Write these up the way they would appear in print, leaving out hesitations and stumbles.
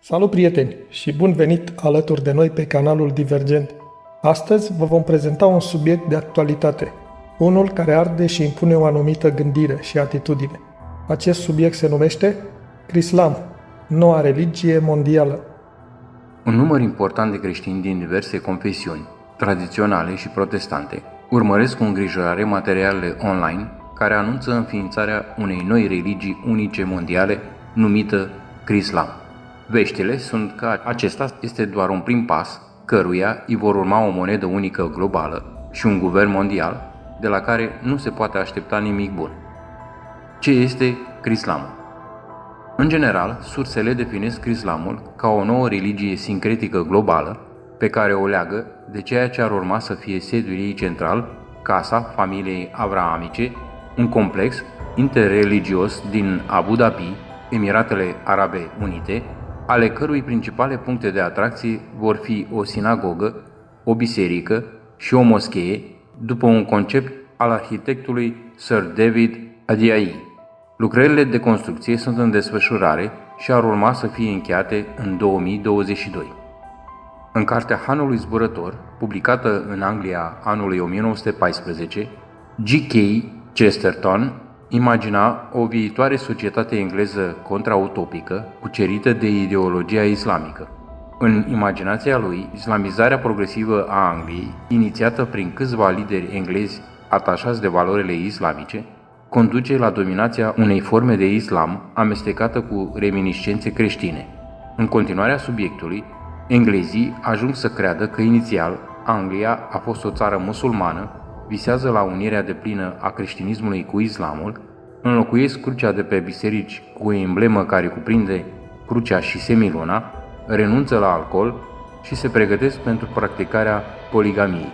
Salut prieteni și bun venit alături de noi pe canalul Divergent. Astăzi vă vom prezenta un subiect de actualitate, unul care arde și impune o anumită gândire și atitudine. Acest subiect se numește Islam, noua religie mondială. Un număr important de creștini din diverse confesiuni, tradiționale și protestante, urmăresc cu îngrijorare materialele online care anunță înființarea unei noi religii unice mondiale numită Islam. Veștile sunt că acesta este doar un prim pas, căruia îi vor urma o monedă unică globală și un guvern mondial, de la care nu se poate aștepta nimic bun. Ce este Islamul? În general, sursele definesc Islamul ca o nouă religie sincretică globală, pe care o leagă de ceea ce ar urma să fie sediul ei central, casa familiei abrahamice, un complex interreligios din Abu Dhabi, Emiratele Arabe Unite, ale cărui principale puncte de atracție vor fi o sinagogă, o biserică și o moschee, după un concept al arhitectului Sir David Adiahi. Lucrările de construcție sunt în desfășurare și ar urma să fie încheiate în 2022. În cartea Hanului Zburător, publicată în Anglia anului 1914, G.K. Chesterton imagina o viitoare societate engleză contrautopică, cucerită de ideologia islamică. În imaginația lui, islamizarea progresivă a Angliei, inițiată prin câțiva lideri englezi atașați de valorile islamice, conduce la dominația unei forme de islam amestecată cu reminiscențe creștine. În continuarea subiectului, englezii ajung să creadă că inițial Anglia a fost o țară musulmană, visează la unirea deplină a creștinismului cu islamul, înlocuiesc crucea de pe biserici cu o emblemă care cuprinde crucea și semiluna, renunță la alcool și se pregătesc pentru practicarea poligamiei.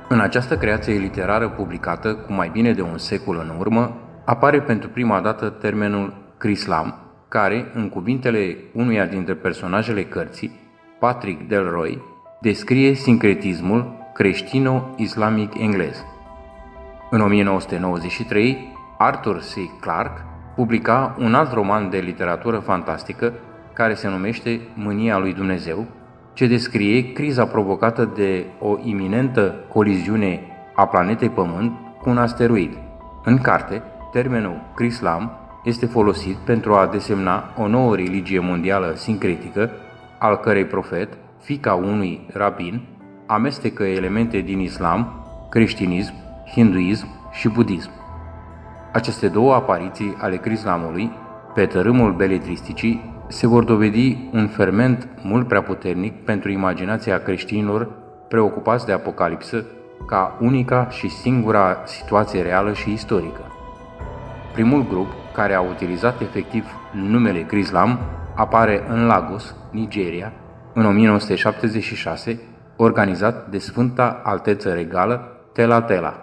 În această creație literară publicată cu mai bine de un secol în urmă, apare pentru prima dată termenul Islam, care, în cuvintele unuia dintre personajele cărții, Patrick Delroy, descrie sincretismul creștino-islamic englez. În 1993, Arthur C. Clarke publica un alt roman de literatură fantastică care se numește Mânia lui Dumnezeu, ce descrie criza provocată de o iminentă coliziune a planetei Pământ cu un asteroid. În carte, termenul Islam este folosit pentru a desemna o nouă religie mondială sincretică, al cărei profet, fiica unui rabin, amestecă elemente din islam, creștinism, hinduism și budism. Aceste două apariții ale islamului, pe tărâmul beletristicii, se vor dovedi un ferment mult prea puternic pentru imaginația creștinilor preocupați de apocalipsă ca unica și singura situație reală și istorică. Primul grup care a utilizat efectiv numele Islam apare în Lagos, Nigeria, în 1976, organizat de Sfânta Alteță Regală Tela Tela.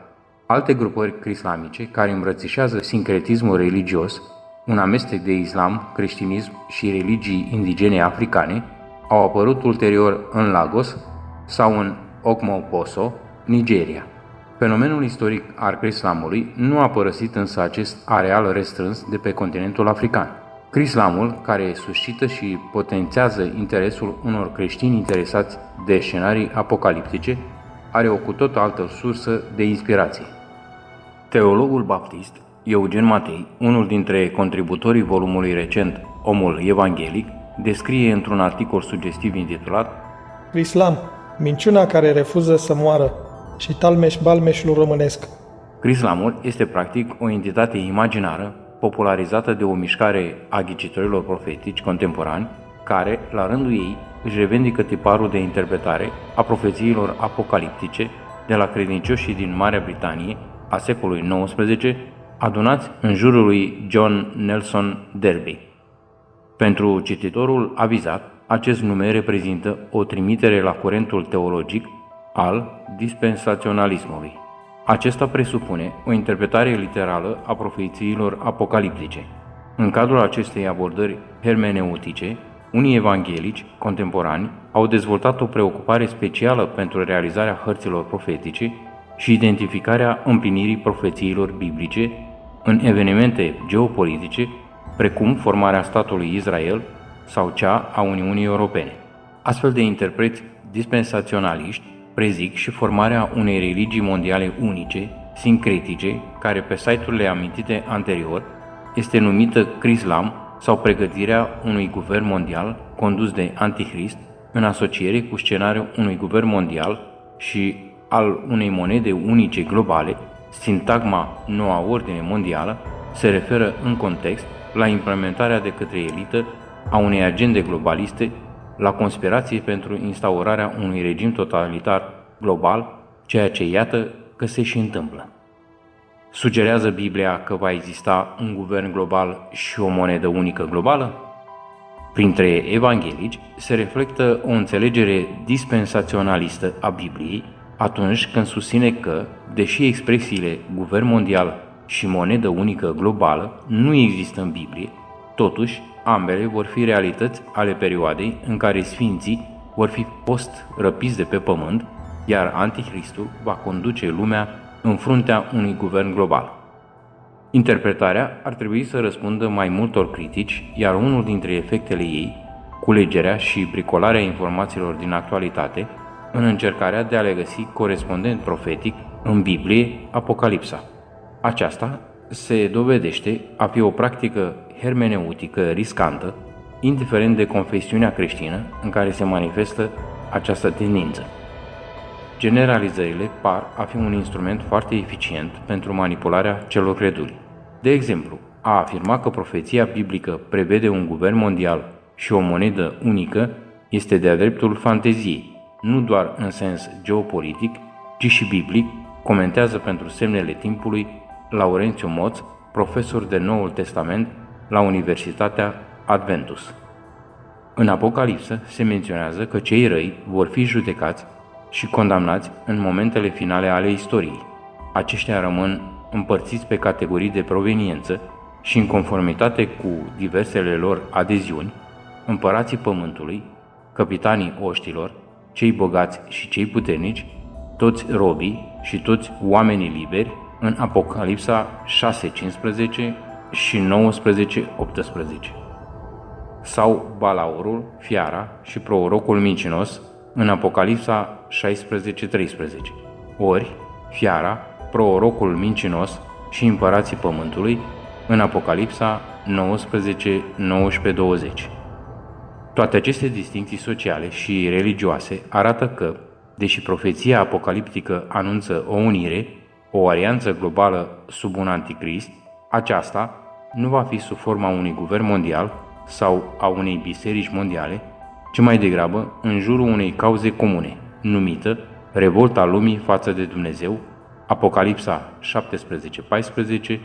Alte grupări islamice care îmbrățișează sincretismul religios, un amestec de islam, creștinism și religii indigene africane, au apărut ulterior în Lagos sau în Okmokposo, Nigeria. Fenomenul istoric al islamului nu a părăsit însă acest areal restrâns de pe continentul african. Islamul, care suscită și potențează interesul unor creștini interesați de scenarii apocaliptice, are o cu tot altă sursă de inspirație. Teologul baptist Eugen Matei, unul dintre contributorii volumului recent Omul Evanghelic, descrie într-un articol sugestiv intitulat Islam, minciuna care refuză să moară și talmeș-balmeșul românesc. Islamul este practic o entitate imaginară popularizată de o mișcare a ghicitorilor profetici contemporani care, la rândul ei, își revendică tiparul de interpretare a profețiilor apocaliptice de la credincioșii din Marea Britanie a secolului XIX, adunați în jurul lui John Nelson Darby. Pentru cititorul avizat, acest nume reprezintă o trimitere la curentul teologic al dispensaționalismului. Acesta presupune o interpretare literală a profețiilor apocaliptice. În cadrul acestei abordări hermeneutice, unii evanghelici contemporani au dezvoltat o preocupare specială pentru realizarea hărților profetice și identificarea împlinirii profețiilor biblice în evenimente geopolitice, precum formarea statului Israel, sau cea a Uniunii Europene. Astfel de interpreți dispensaționaliști prezic și formarea unei religii mondiale unice, sincretice, care pe site-urile amintite anterior este numită Crislam, sau pregătirea unui guvern mondial condus de Antichrist în asociere cu scenariul unui guvern mondial și al unei monede unice globale. Sintagma Noua Ordine Mondială se referă în context la implementarea de către elită a unei agende globaliste, la conspirație pentru instaurarea unui regim totalitar global, ceea ce iată că se și întâmplă. Sugerează Biblia că va exista un guvern global și o monedă unică globală? Printre evanghelici se reflectă o înțelegere dispensaționalistă a Bibliei atunci când susține că, deși expresiile guvern mondial și monedă unică globală nu există în Biblie, totuși ambele vor fi realități ale perioadei în care sfinții vor fi răpiți de pe pământ, iar Antichristul va conduce lumea în fruntea unui guvern global. Interpretarea ar trebui să răspundă mai multor critici, iar unul dintre efectele ei, culegerea și bricolarea informațiilor din actualitate, în încercarea de a le găsi corespondent profetic în Biblie, Apocalipsa. Aceasta se dovedește a fi o practică hermeneutică riscantă, indiferent de confesiunea creștină în care se manifestă această tendință. Generalizările par a fi un instrument foarte eficient pentru manipularea celor creduli. De exemplu, a afirma că profeția biblică prevede un guvern mondial și o monedă unică este de-a dreptul fanteziei, nu doar în sens geopolitic, ci și biblic, comentează pentru semnele timpului Laurențiu Moț, profesor de Noul Testament la Universitatea Adventus. În Apocalipsă se menționează că cei răi vor fi judecați și condamnați în momentele finale ale istoriei. Aceștia rămân împărțiți pe categorii de proveniență și în conformitate cu diversele lor adeziuni, împărații pământului, capitanii oștilor, cei bogați și cei puternici, toți robii și toți oamenii liberi în Apocalipsa 6:15 și 19:18. Sau Balaurul, fiara și prorocul mincinos în Apocalipsa 16:13. Ori fiara, prorocul mincinos și împărații pământului în Apocalipsa 19:19-20. Toate aceste distincții sociale și religioase arată că, deși profeția apocaliptică anunță o unire, o alianță globală sub un anticrist, aceasta nu va fi sub forma unui guvern mondial sau a unei biserici mondiale, ci mai degrabă în jurul unei cauze comune, numită revolta lumii față de Dumnezeu, Apocalipsa 17:14,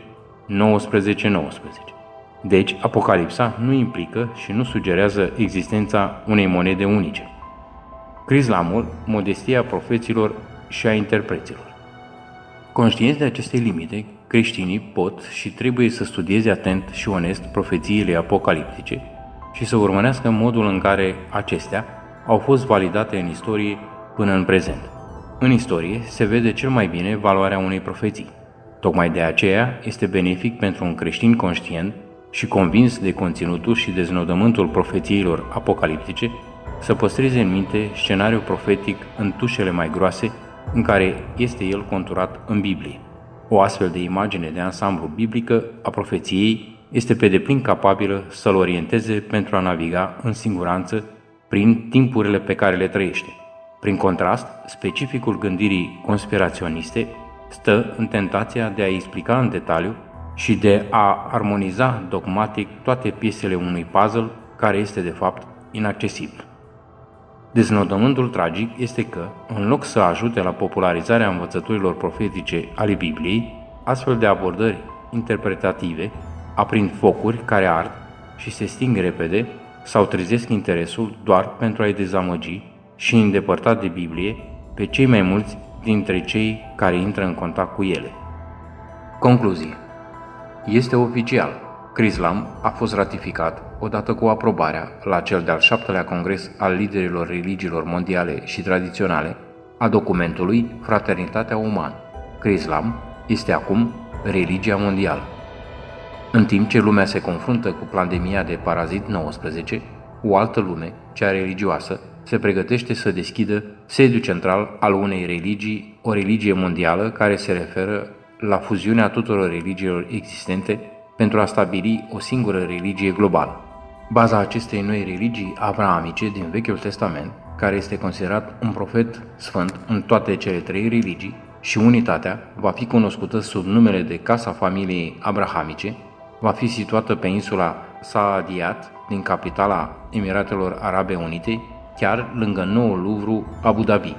19:19. Deci, Apocalipsa nu implică și nu sugerează existența unei monede unice. Crislamul, modestia profeților și a interpreților. Conștienți de aceste limite, creștinii pot și trebuie să studieze atent și onest profețiile apocaliptice și să urmărească modul în care acestea au fost validate în istorie până în prezent. În istorie se vede cel mai bine valoarea unei profeții. Tocmai de aceea este benefic pentru un creștin conștient și convins de conținutul și deznodământul profețiilor apocaliptice să păstreze în minte scenariul profetic în tușele mai groase în care este el conturat în Biblie. O astfel de imagine de ansamblu biblică a profeției este pe deplin capabilă să-l orienteze pentru a naviga în siguranță prin timpurile pe care le trăiește. Prin contrast, specificul gândirii conspiraționiste stă în tentația de a explica în detaliu și de a armoniza dogmatic toate piesele unui puzzle care este de fapt inaccesibil. Deznodământul tragic este că, în loc să ajute la popularizarea învățăturilor profetice ale Bibliei, astfel de abordări interpretative aprind focuri care ard și se sting repede sau trezesc interesul doar pentru a-i dezamăgi și îndepărta de Biblie pe cei mai mulți dintre cei care intră în contact cu ele. Concluzie. Este oficial. Crislam a fost ratificat, odată cu aprobarea, la cel de-al 7-lea Congres al liderilor religiilor mondiale și tradiționale, a documentului Fraternitatea Umană. Crislam este acum religia mondială. În timp ce lumea se confruntă cu pandemia de parazit 19, O altă lume, cea religioasă, se pregătește să deschidă sediul central al unei religii, o religie mondială care se referă la fuziunea tuturor religiilor existente pentru a stabili o singură religie globală. Baza acestei noi religii abrahamice din Vechiul Testament, care este considerat un profet sfânt în toate cele trei religii, și unitatea va fi cunoscută sub numele de Casa Familiei Abrahamice, va fi situată pe insula Saadiyat din capitala Emiratelor Arabe Unite, chiar lângă noul Louvre Abu Dhabi.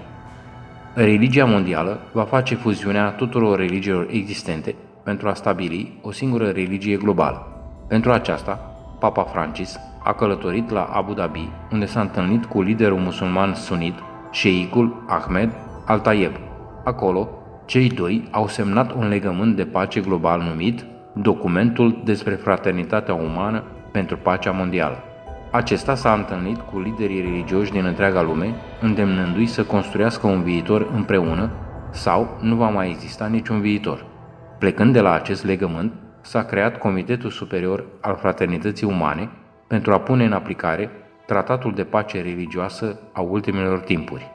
Religia mondială va face fuziunea tuturor religiilor existente pentru a stabili o singură religie globală. Pentru aceasta, Papa Francis a călătorit la Abu Dhabi, unde s-a întâlnit cu liderul musulman sunit, șeicul Ahmed Al-Tayeb. Acolo, cei doi au semnat un legământ de pace global numit Documentul despre fraternitatea umană pentru pacea mondială. Acesta s-a întâlnit cu liderii religioși din întreaga lume, îndemnându-i să construiască un viitor împreună sau nu va mai exista niciun viitor. Plecând de la acest legământ, s-a creat Comitetul Superior al Fraternității Umane pentru a pune în aplicare Tratatul de Pace Religioasă a ultimelor timpuri.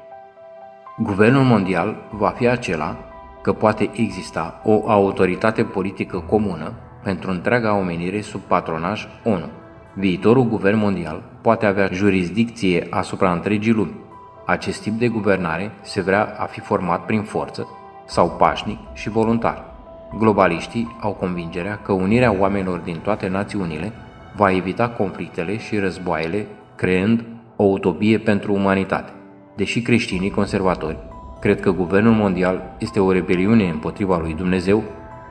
Guvernul mondial va fi acela că poate exista o autoritate politică comună pentru întreaga omenire sub patronaj ONU. Viitorul guvern mondial poate avea jurisdicție asupra întregii lumi. Acest tip de guvernare se vrea a fi format prin forță sau pașnic și voluntar. Globaliștii au convingerea că unirea oamenilor din toate națiunile va evita conflictele și războaiele, creând o utopie pentru umanitate. Deși creștinii conservatori cred că guvernul mondial este o rebeliune împotriva lui Dumnezeu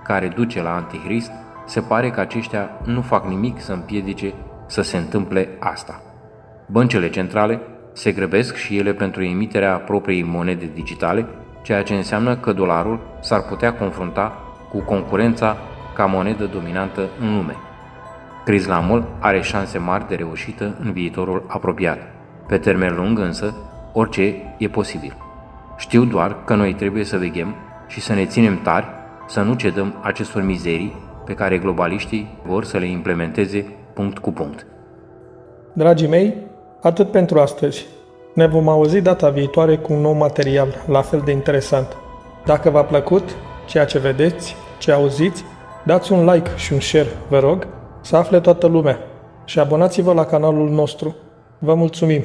care duce la Antichrist, se pare că aceștia nu fac nimic să împiedice să se întâmple asta. Băncile centrale se grăbesc și ele pentru emiterea propriei monede digitale, ceea ce înseamnă că dolarul s-ar putea confrunta cu concurența ca monedă dominantă în lume. Crislamul are șanse mari de reușită în viitorul apropiat. Pe termen lung însă, orice e posibil. Știu doar că noi trebuie să veghem și să ne ținem tari, să nu cedăm acestor mizerii pe care globaliștii vor să le implementeze punct cu punct. Dragii mei, atât pentru astăzi. Ne vom auzi data viitoare cu un nou material, la fel de interesant. Dacă v-a plăcut ceea ce vedeți, ce auziți, dați un like și un share, vă rog, să afle toată lumea. Și abonați-vă la canalul nostru. Vă mulțumim!